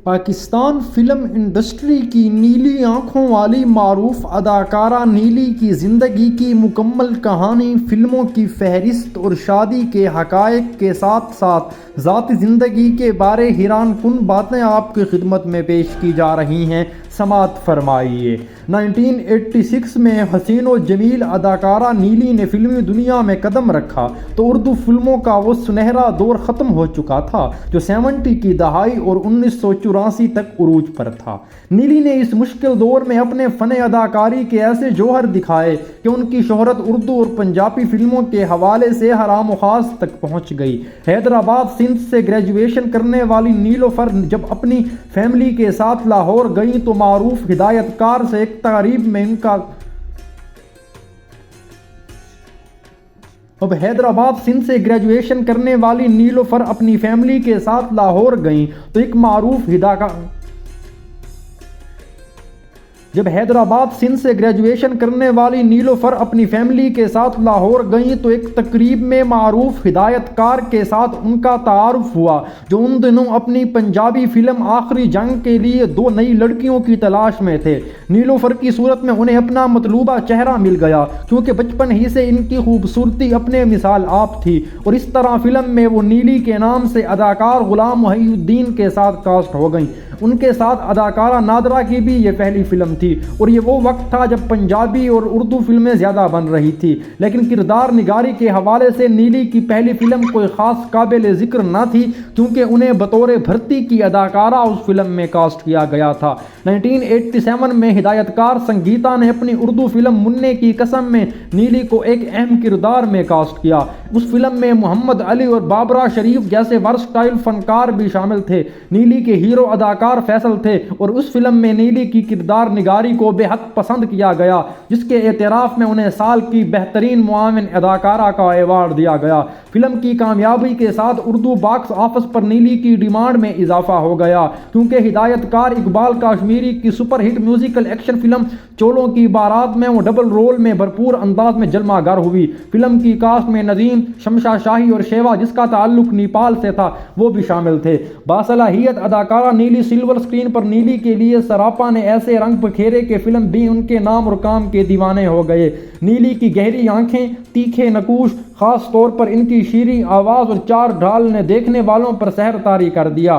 Pakistan film industry کی نیلی آنکھوں والی معروف اداکارہ نیلی کی زندگی کی مکمل کہانی، فلموں کی فہرست اور شادی کے حقائق کے ساتھ ساتھ ذاتی زندگی کے بارے حیران کن باتیں آپ کی خدمت میں پیش کی جا رہی ہیں۔ سماعت فرمائیے۔ 1986 میں حسین و جمیل اداکارہ نیلی نے فلمی دنیا میں قدم رکھا تو اردو فلموں کا وہ سنہرا دور ختم ہو چکا تھا جو 70 کی دہائی اور 1984 تک عروج پر تھا۔ نیلی نے اس مشکل دور میں اپنے فن اداکاری کے ایسے جوہر دکھائے کہ ان کی شہرت اردو اور پنجابی فلموں کے حوالے سے حرام و خاص تک پہنچ گئی۔ حیدرآباد سندھ سے گریجویشن کرنے والی نیلوفر جب اپنی فیملی کے ساتھ لاہور گئیں تو معروف ہدایت کار سے ایک تقریب میں ان کا حیدرآباد سندھ سے گریجویشن کرنے والی نیلوفر اپنی فیملی کے ساتھ لاہور گئیں تو ایک معروف جب حیدرآباد سندھ سے گریجویشن کرنے والی نیلوفر اپنی فیملی کے ساتھ لاہور گئیں تو ایک تقریب میں معروف ہدایت کار کے ساتھ ان کا تعارف ہوا جو ان دنوں اپنی پنجابی فلم آخری جنگ کے لیے 2 نئی لڑکیوں کی تلاش میں تھے۔ نیلوفر کی صورت میں انہیں اپنا مطلوبہ چہرہ مل گیا کیونکہ بچپن ہی سے ان کی خوبصورتی اپنے مثال آپ تھی، اور اس طرح فلم میں وہ نیلی کے نام سے اداکار غلام محی الدین کے ساتھ کاسٹ ہو گئیں۔ ان کے ساتھ اداکارہ نادرہ کی بھی یہ پہلی فلم تھی اور یہ وہ وقت تھا جب پنجابی اور اردو فلمیں زیادہ بن رہی تھی، لیکن کردار نگاری کے حوالے سے نیلی کی پہلی فلم کوئی خاص قابل ذکر نہ تھی کیونکہ انہیں بطور بھرتی کی اداکارہ اس فلم میں کاسٹ کیا گیا تھا۔ 1987 میں ہدایت کار سنگیتا نے اپنی اردو فلم منّے کی قسم میں نیلی کو ایک اہم کردار میں کاسٹ کیا۔ اس فلم میں محمد علی اور بابرہ شریف جیسے ورسٹائل فنکار بھی شامل تھے۔ نیلی کے ہیرو اداکار فیصل تھے اور اس فلم میں نیلی کی کردار نگاری کو بے حد پسند کیا گیا جس کے اعتراف میں انہیں سال کی بہترین معاون اداکارہ کا ایوارڈ دیا گیا۔ فلم کی کامیابی کے ساتھ اردو باکس آفس پر نیلی کی ڈیمانڈ میں اضافہ ہو گیا کیونکہ ہدایت کار اقبال کاشمیری کی super hit musical action film چولوں کی بارات میں وہ ڈبل رول میں بھرپور انداز میں جلوہ گر ہوئی۔ فلم کی کاسٹ میں ندیم، شمشا شاہی اور شیوا جس کا تعلق نیپال سے تھا وہ بھی شامل تھے۔ باصلاحیت اداکارہ نیلی سلور اسکرین پر نیلی کے لیے سراپا نے ایسے رنگ بکھیرے کہ فلم بھی ان کے نام اور کام کے دیوانے ہو گئے۔ نیلی کی گہری آنکھیں، تیکھے نقوش، خاص طور پر ان کی شیریں آواز اور 4 ڈھال نے دیکھنے والوں پر سحر طاری کر دیا،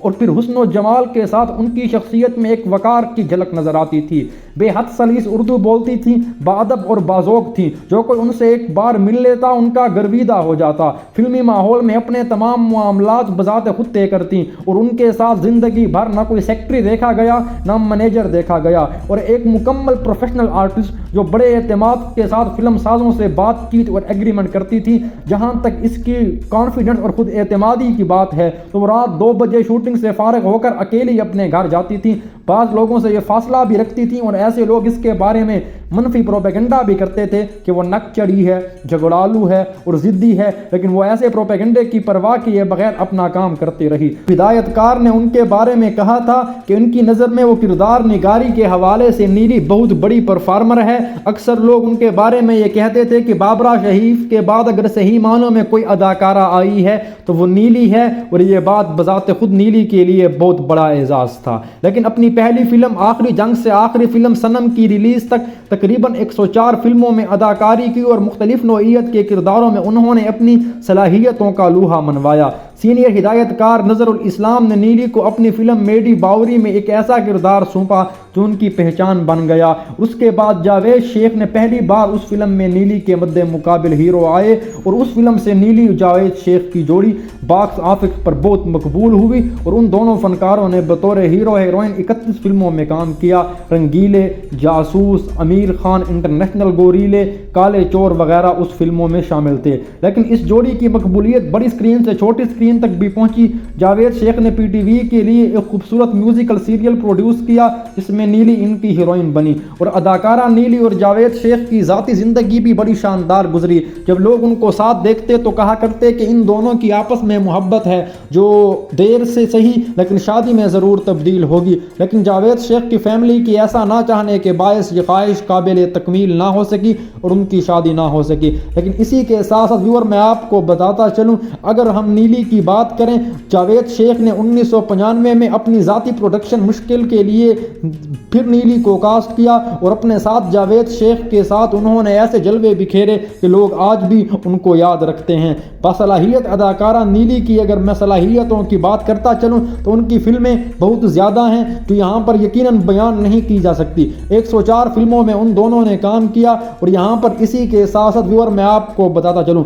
اور پھر حسن و جمال کے ساتھ ان کی شخصیت میں ایک وقار کی جھلک نظر آتی تھی۔ بے حد سلیس اردو بولتی تھیں، باادب اور باذوق تھیں، جو کوئی ان سے ایک بار مل لیتا ان کا گرویدہ ہو جاتا۔ فلمی ماحول میں اپنے تمام معاملات بذات خود طے کرتی اور ان کے ساتھ زندگی بھر نہ کوئی سیکٹری دیکھا گیا نہ مینیجر دیکھا گیا، اور ایک مکمل پروفیشنل آرٹسٹ جو بڑے اعتماد کے ساتھ فلم سازوں سے بات چیت اور ایگریمنٹ کرتی تھی۔ جہاں تک اس کی کانفیڈنس اور خود اعتمادی کی بات ہے تو وہ رات 2 بجے شوٹنگ سے فارغ ہو کر اکیلی اپنے گھر جاتی تھی۔ بعض لوگوں سے یہ فاصلہ بھی رکھتی تھیں اور ایسے لوگ اس کے بارے میں منفی پروپیگنڈا بھی کرتے تھے کہ وہ نک چڑھی ہے، جھگڑالو ہے اور ضدی ہے، لیکن وہ ایسے پروپیگنڈے کی پرواہ کیے بغیر اپنا کام کرتی رہی۔ ہدایت کار نے ان کے بارے میں کہا تھا کہ ان کی نظر میں وہ کردار نگاری کے حوالے سے نیلی بہت بڑی پرفارمر ہے۔ اکثر لوگ ان کے بارے میں یہ کہتے تھے کہ بابرہ شریف کے بعد اگر صحیح معنوں میں کوئی اداکارہ آئی ہے تو وہ نیلی ہے، اور یہ بات بذات خود نیلی کے لیے بہت بڑا اعزاز تھا۔ لیکن اپنی پہلی فلم آخری جنگ سے آخری فلم صنم کی ریلیز تک تقریباً 104 فلموں میں اداکاری کی اور مختلف نوعیت کے کرداروں میں انہوں نے اپنی صلاحیتوں کا لوہا منوایا۔ سینئر ہدایت کار نظر الاسلام نے نیلی کو اپنی فلم میڈی باوری میں ایک ایسا کردار سونپا جو ان کی پہچان بن گیا۔ اس کے بعد جاوید شیخ نے پہلی بار اس فلم میں نیلی کے مد مقابل ہیرو آئے اور اس فلم سے نیلی جاوید شیخ کی جوڑی باکس آفس پر بہت مقبول ہوئی، اور ان دونوں فنکاروں نے بطور ہیرو ہیروئن 31 فلموں میں کام کیا۔ رنگیلے، جاسوس، امیر خان انٹرنیشنل، گوریلے، کالے چور وغیرہ اس فلموں میں شامل تھے، لیکن اس جوڑی کی مقبولیت بڑی اسکرین سے چھوٹی اسکرین تک بھی پہنچی۔ جاوید شیخ نے پی ٹی وی کے لیے ایک خوبصورت میوزیکل سیریل پروڈیوس کیا جس میں نیلی ان کی ہیروئن بنی، اور اداکارہ نیلی اور جاوید شیخ کی ذاتی زندگی بھی بڑی شاندار گزری۔ جب لوگ ان کو ساتھ دیکھتے تو کہا کرتے کہ ان دونوں کی آپس میں محبت ہے جو دیر سے صحیح لیکن شادی میں ضرور تبدیل ہوگی، لیکن جاوید شیخ کی فیملی کی ایسا نہ چاہنے کے باعث یہ خواہش قابل تکمیل نہ ہو سکی اور ان کی شادی نہ ہو سکی۔ لیکن اسی کے ساتھ ساتھ ویور میں آپ کو بتاتا چلوں، اگر ہم نیلی کی بات کریں، جاوید شیخ نے 1995 میں اپنی ذاتی پروڈکشن مشکل کے لیے پھر نیلی کو کاسٹ کیا، اور اپنے ساتھ جاوید شیخ کے ساتھ انہوں نے ایسے جلوے بکھیرے کہ لوگ آج بھی ان کو یاد رکھتے ہیں۔ باصلاحیت اداکارہ نیلی کی اگر میں صلاحیتوں کی بات کرتا چلوں تو ان کی فلمیں بہت زیادہ ہیں جو یہاں پر یقیناً بیان نہیں کی جا سکتی۔ 104 فلموں میں ان دونوں نے کام کیا، اور یہاں پر اسی کے ساتھ ساتھ ویور میں آپ کو بتاتا چلوں،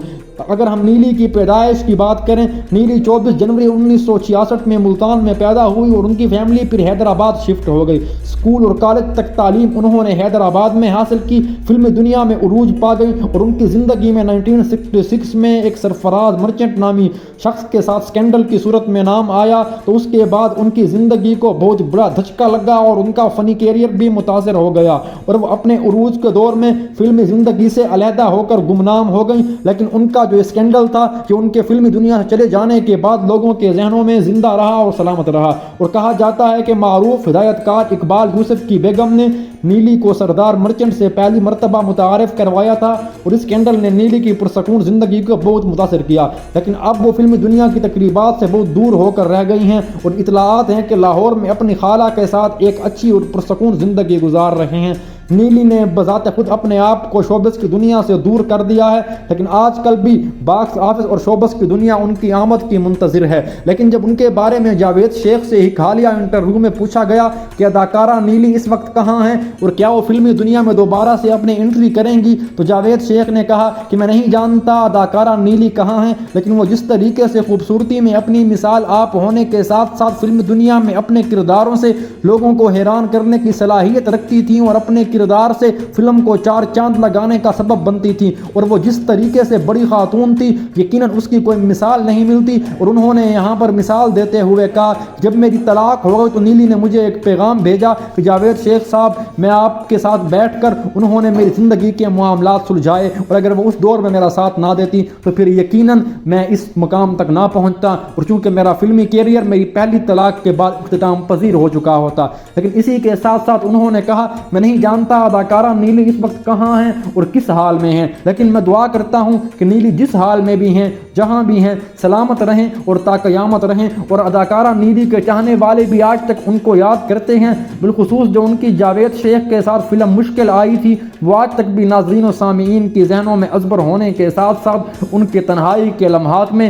اگر ہم نیلی کی پیدائش کی بات کریں، نیلی 24 جنوری 1966 میں ملتان میں پیدا ہوئی، اور ان کی فیملی پھر حیدرآباد شفٹ ہو گئی۔ اسکول اور کالج تک تعلیم انہوں نے حیدرآباد میں حاصل کی، فلم دنیا میں عروج پا گئی، اور ان کی زندگی میں 1966 میں ایک سرفراز مرچنٹ نامی شخص کے ساتھ سکینڈل کی صورت میں نام آیا، تو اس کے بعد ان کی زندگی کو بہت بڑا دھچکا لگا اور ان کا فنی کیریئر بھی متاثر ہو گیا، اور وہ اپنے عروج کے دور میں فلمی زندگی سے علیحدہ ہو کر گمنام ہو گئیں۔ لیکن ان کا جو اسکینڈل تھا کہ ان کے فلمی دنیا سے چلے جانے کے بعد لوگوں کے ذہنوں میں زندہ رہا اور سلامت رہا، اور کہا جاتا ہے کہ معروف ہدایت کار اقبال یوسف کی بیگم نے نیلی کو سردار مرچنٹ سے پہلی مرتبہ متعارف کروایا تھا، اور اس اسکینڈل نے نیلی کی پرسکون زندگی کو بہت متاثر کیا۔ لیکن اب وہ فلمی دنیا کی تقریبات سے بہت دور ہو کر رہ گئی ہیں، اور اطلاعات ہیں کہ لاہور میں اپنی خالہ کے ساتھ ایک اچھی اور پرسکون زندگی گزار رہے ہیں۔ نیلی نے بذات خود اپنے آپ کو شوبز کی دنیا سے دور کر دیا ہے، لیکن آج کل بھی باکس آفس اور شوبز کی دنیا ان کی آمد کی منتظر ہے۔ لیکن جب ان کے بارے میں جاوید شیخ سے ایک حالیہ انٹرویو میں پوچھا گیا کہ اداکارہ نیلی اس وقت کہاں ہیں اور کیا وہ فلمی دنیا میں دوبارہ سے اپنی انٹری کریں گی، تو جاوید شیخ نے کہا کہ میں نہیں جانتا اداکارہ نیلی کہاں ہیں، لیکن وہ جس طریقے سے خوبصورتی میں اپنی مثال آپ ہونے کے ساتھ ساتھ فلم دنیا میں اپنے کرداروں سے لوگوں کو حیران کرنے کی صلاحیت رکھتی تھیں اور اپنے کردار سے فلم کو 4 چاند لگانے کا سبب بنتی تھی، اور وہ جس طریقے سے بڑی خاتون تھی یقیناً اس کی کوئی مثال نہیں ملتی۔ اور انہوں نے یہاں پر مثال دیتے ہوئے کہا جب میری طلاق ہو گئی تو نیلی نے مجھے ایک پیغام بھیجا کہ جاوید شیخ صاحب میں آپ کے ساتھ بیٹھ کر انہوں نے میری زندگی کے معاملات سلجھائے، اور اگر وہ اس دور میں میرا ساتھ نہ دیتی تو پھر یقیناً میں اس مقام تک نہ پہنچتا، اور چونکہ میرا فلمی کیریئر میری پہلی طلاق کے بعد اختتام پذیر ہو چکا ہوتا۔ لیکن اسی کے ساتھ ساتھ انہوں نے کہا میں نہیں جانتا اداکارہ نیلی اس وقت کہاں ہیں اور کس حال میں ہیں، لیکن میں دعا کرتا ہوں کہ نیلی جس حال میں بھی ہیں جہاں بھی ہیں سلامت رہیں اور تا قیامت رہیں، اور اداکارہ نیلی کے چاہنے والے بھی آج تک ان کو یاد کرتے ہیں، بالخصوص جو ان کی جاوید شیخ کے ساتھ فلم مشکل آئی تھی، وہ آج تک بھی ناظرین و سامعین کی ذہنوں میں ازبر ہونے کے ساتھ ساتھ ان کے تنہائی کے لمحات میں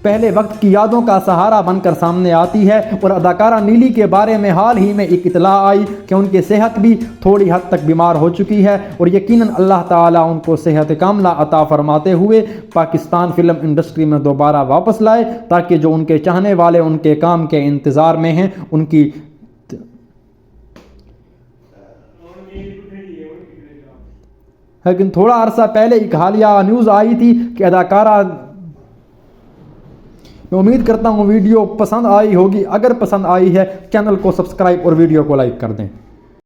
پہلے وقت کی یادوں کا سہارا بن کر سامنے آتی ہے۔ اور اداکارہ نیلی کے بارے میں حال ہی میں ایک اطلاع آئی کہ ان کی صحت بھی تھوڑی حد تک بیمار ہو چکی ہے، اور یقیناً اللہ تعالیٰ ان کو صحت کاملہ عطا فرماتے ہوئے پاکستان فلم انڈسٹری میں دوبارہ واپس لائے، تاکہ جو ان کے چاہنے والے ان کے کام کے انتظار میں ہیں ان کی لیکن تھوڑا عرصہ پہلے ایک حالیہ نیوز آئی تھی کہ اداکارہ، میں امید کرتا ہوں ویڈیو پسند آئی ہوگی، اگر پسند آئی ہے چینل کو سبسکرائب اور ویڈیو کو لائک کر دیں۔